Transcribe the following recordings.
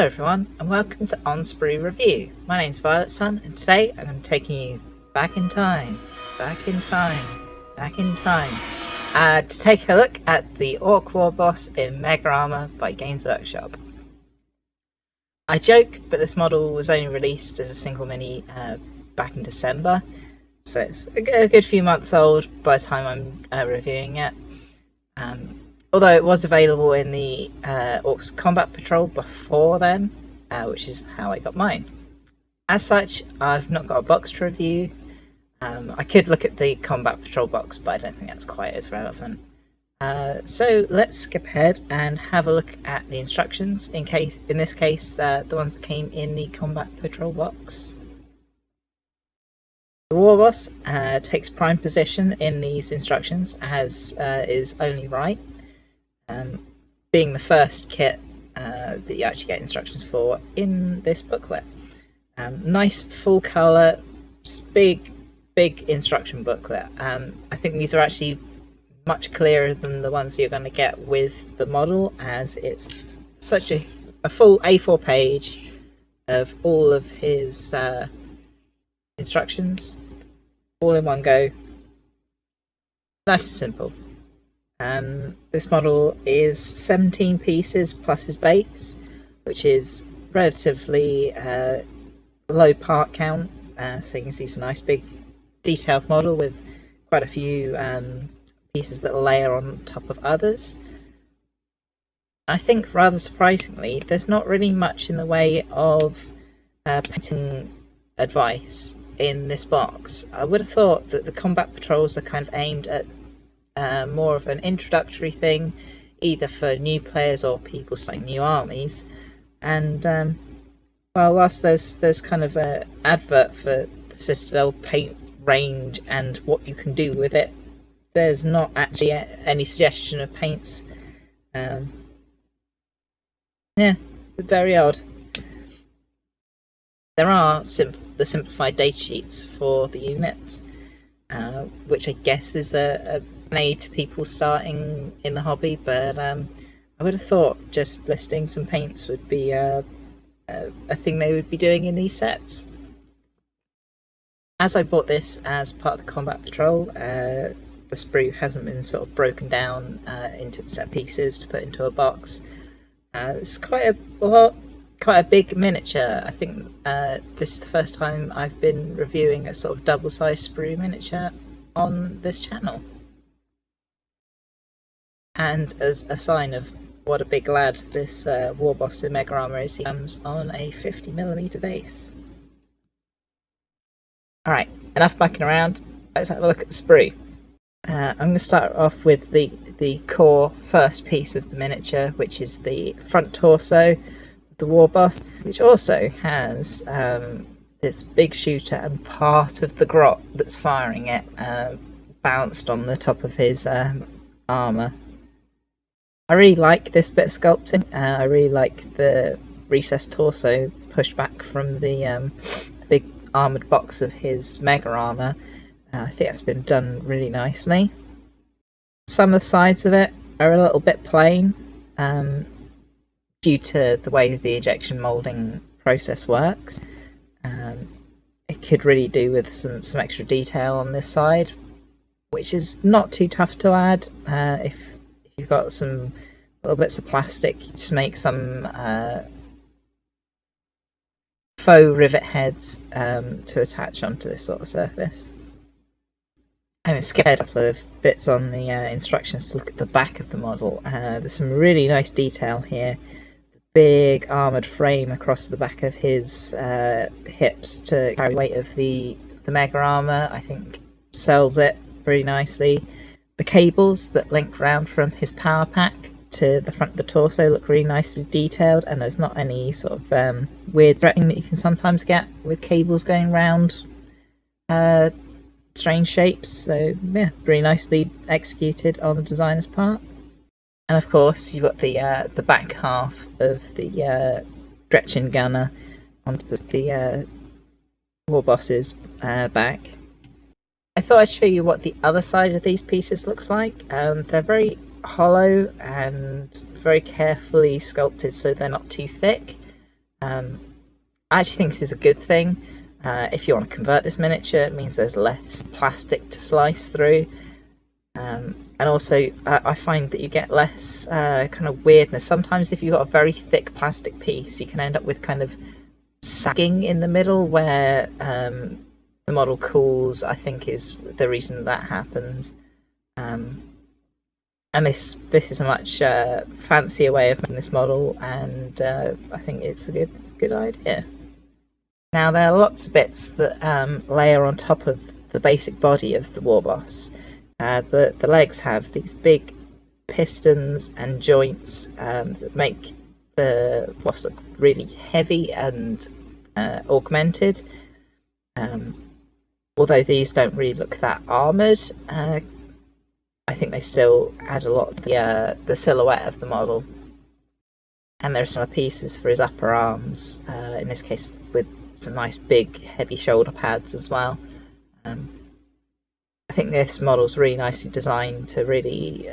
Hello everyone, and welcome to On Sprue Review. My name's Violet Sun, and today I'm taking you back in time, to take a look at the Ork Warboss in Mega Armour by Games Workshop. I joke, but this model was only released as a single mini back in December, so it's a good few months old by the time I'm reviewing it. Although it was available in the Orcs Combat Patrol before then, which is how I got mine. As such, I've not got a box to review. I could look at the Combat Patrol box, but I don't think that's quite as relevant. So let's skip ahead and have a look at the instructions, in this case, the ones that came in the Combat Patrol box. The Warboss takes prime position in these instructions, as is only right. Being the first kit that you actually get instructions for in this booklet. Nice full colour, big instruction booklet. I think these are actually much clearer than the ones you're going to get with the model, as it's such a full A4 page of all of his instructions, all in one go. Nice and simple. This model is 17 pieces plus his base, which is relatively low part count, so you can see it's a nice big detailed model with quite a few pieces that layer on top of others. I think, rather surprisingly, there's not really much in the way of painting advice in this box. I would have thought that the combat patrols are kind of aimed at more of an introductory thing, either for new players or people starting new armies. And well, whilst there's kind of an advert for the Citadel paint range and what you can do with it, there's not actually any suggestion of paints. Yeah, very odd. There are the simplified data sheets for the units, which I guess is an aid to people starting in the hobby, but I would have thought just listing some paints would be a thing they would be doing in these sets. As I bought this as part of the Combat Patrol, the sprue hasn't been sort of broken down into set pieces to put into a box. It's quite a big miniature. I think this is the first time I've been reviewing a sort of double-sized sprue miniature on this channel. And as a sign of what a big lad this Warboss in Mega Armour is, he comes on a 50mm base. Alright, enough backing around, let's have a look at the sprue. I'm going to start off with the core first piece of the miniature, which is the front torso of the Warboss, which also has this big shooter and part of the grot that's firing it balanced on the top of his armour. I really like this bit of sculpting. I really like the recessed torso pushed back from the big armoured box of his Mega Armour. I think that's been done really nicely. Some of the sides of it are a little bit plain due to the way the injection moulding process works. It could really do with some extra detail on this side, which is not too tough to add. If you've got some little bits of plastic, you just make some faux rivet heads to attach onto this sort of surface. I'm scared a couple of bits on the instructions to look at the back of the model. There's some really nice detail here. The big armoured frame across the back of his hips to carry the weight of the Mega Armour, I think, sells it very nicely. The cables that link round from his power pack to the front of the torso look really nicely detailed, and there's not any sort of weird threading that you can sometimes get with cables going round strange shapes. So yeah, very nicely executed on the designer's part. And of course you've got the back half of the Gretchen gunner onto the Warboss's back. I thought I'd show you what the other side of these pieces looks like. They're very hollow and very carefully sculpted so they're not too thick. I actually think this is a good thing. If you want to convert this miniature, it means there's less plastic to slice through. And also, I find that you get less kind of weirdness. Sometimes if you've got a very thick plastic piece, you can end up with kind of sagging in the middle where the model cools, I think, is the reason that happens. And this is a much fancier way of making this model, and I think it's a good idea. Now, there are lots of bits that layer on top of the basic body of the Warboss. The legs have these big pistons and joints that make the boss look really heavy and augmented. Although these don't really look that armoured, I think they still add a lot to the silhouette of the model. And there are some pieces for his upper arms, in this case with some nice big heavy shoulder pads as well. I think this model's really nicely designed to really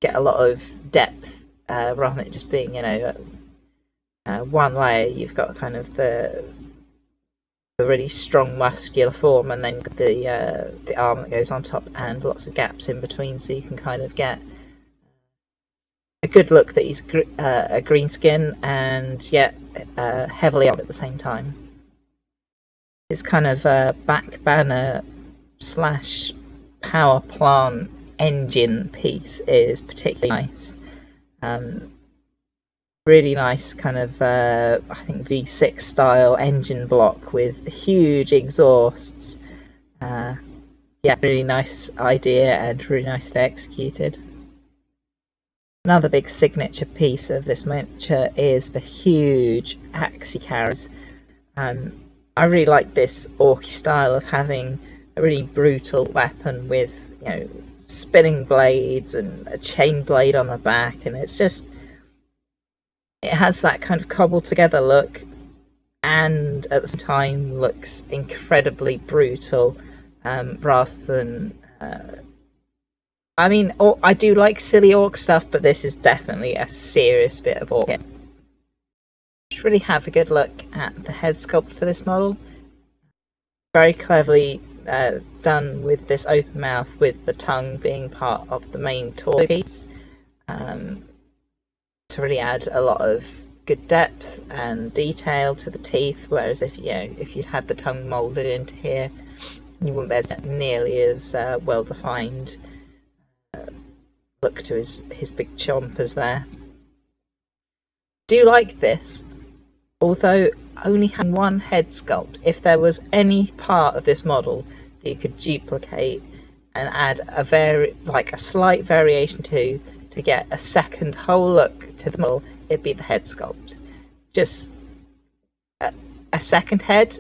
get a lot of depth rather than it just being, one layer. You've got kind of the really strong muscular form, and then the arm that goes on top, and lots of gaps in between, so you can kind of get a good look that he's a green skin and yet heavily armed at the same time. It's kind of back banner / power plant engine piece is particularly nice. Really nice kind of I think V6 style engine block with huge exhausts. Yeah, really nice idea and really nicely executed. Another big signature piece of this miniature is the huge axi carries. I really like this orky style of having a really brutal weapon with, spinning blades and a chain blade on the back, and it has that kind of cobbled together look, and at the same time looks incredibly brutal, rather than I do like silly orc stuff, but this is definitely a serious bit of orc. Just really have a good look at the head sculpt for this model. Very cleverly done with this open mouth, with the tongue being part of the main torso piece, to really add a lot of good depth and detail to the teeth. Whereas if you'd had the tongue moulded into here, you wouldn't be able to get nearly as well defined look to his big chompers there. Do like this, although only having one head sculpt. If there was any part of this model that you could duplicate and add a slight variation to get a second whole look to the model, it'd be the head sculpt. Just a second head,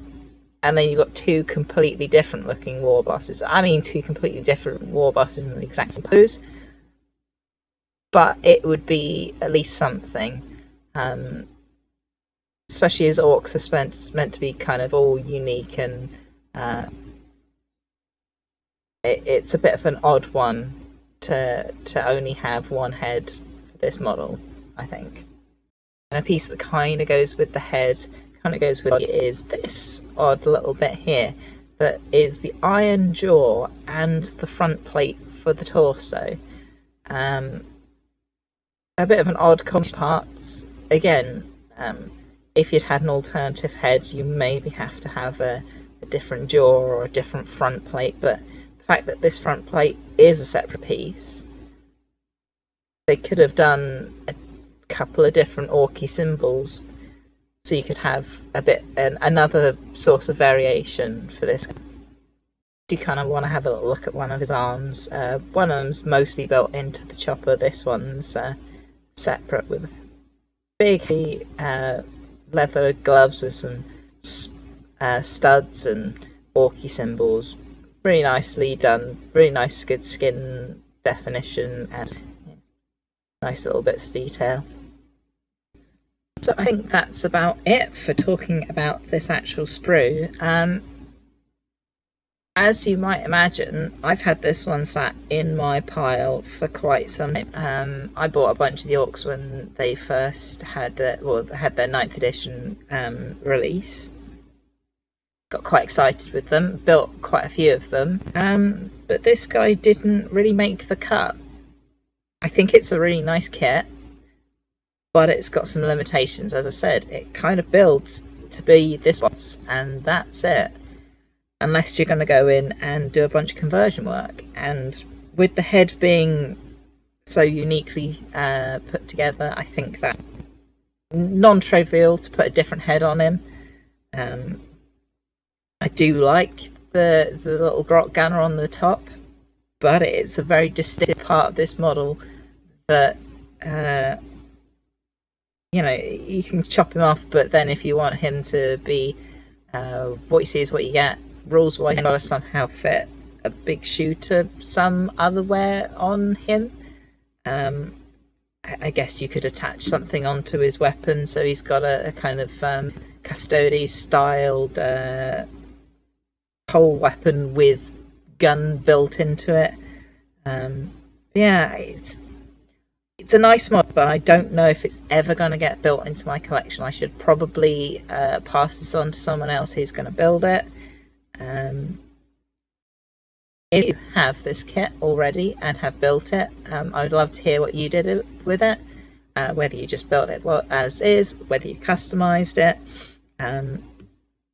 and then you've got two completely different looking war bosses. I mean, two completely different war bosses in the exact same pose, but it would be at least something. Especially as orcs are meant to be kind of all unique, and it's a bit of an odd one to only have one head for this model, I think. And a piece that kind of goes with the head, kind of goes with it, is this odd little bit here that is the iron jaw and the front plate for the torso. A bit of an odd combo parts. Again, if you'd had an alternative head, you maybe have to have a different jaw or a different front plate, but the fact that this front plate is a separate piece, they could have done a couple of different orky symbols, so you could have another source of variation for this. Do you kind of want to have a little look at one of his arms? One of them's mostly built into the chopper. This one's separate with big leather gloves with some studs and orky symbols. Really nicely done. Really nice, good skin definition and nice little bits of detail. So I think that's about it for talking about this actual sprue. as you might imagine, I've had this one sat in my pile for quite some time. I bought a bunch of the Orks when they first had their 9th edition release. Got quite excited with them, built quite a few of them, but this guy didn't really make the cut. I think it's a really nice kit, but it's got some limitations. As I said, it kind of builds to be this boss, and that's it. Unless you're going to go in and do a bunch of conversion work. And with the head being so uniquely put together, I think that's non-trivial to put a different head on him. I do like the little grot gunner on the top, but it's a very distinctive part of this model that you know, you can chop him off, but then if you want him to be what you see is what you get, rules wise, you've got to somehow fit a big shooter some other wear on him. I guess you could attach something onto his weapon, so he's got a kind of Custodes styled pole weapon with gun built into it. Yeah, it's a nice mod, but I don't know if it's ever going to get built into my collection. I should probably pass this on to someone else who's going to build it. If you have this kit already and have built it, I would love to hear what you did with it, whether you just built it as is, whether you customized it. I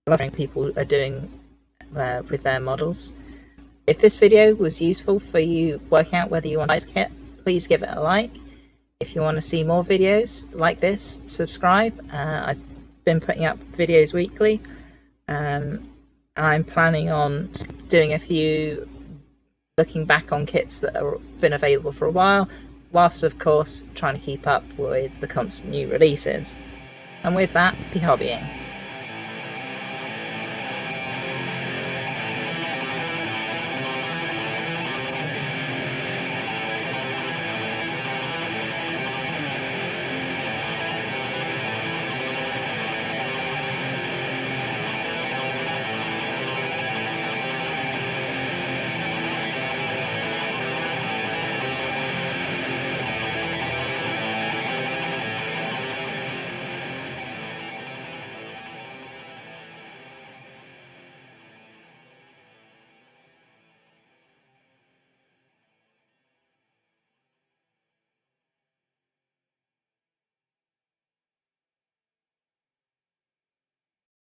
love hearing people are doing with their models. If this video was useful for you working out whether you want this kit, please give it a like. If you want to see more videos like this, subscribe. I've been putting up videos weekly. I'm planning on doing a few looking back on kits that have been available for a while, whilst of course trying to keep up with the constant new releases. And with that, be hobbying.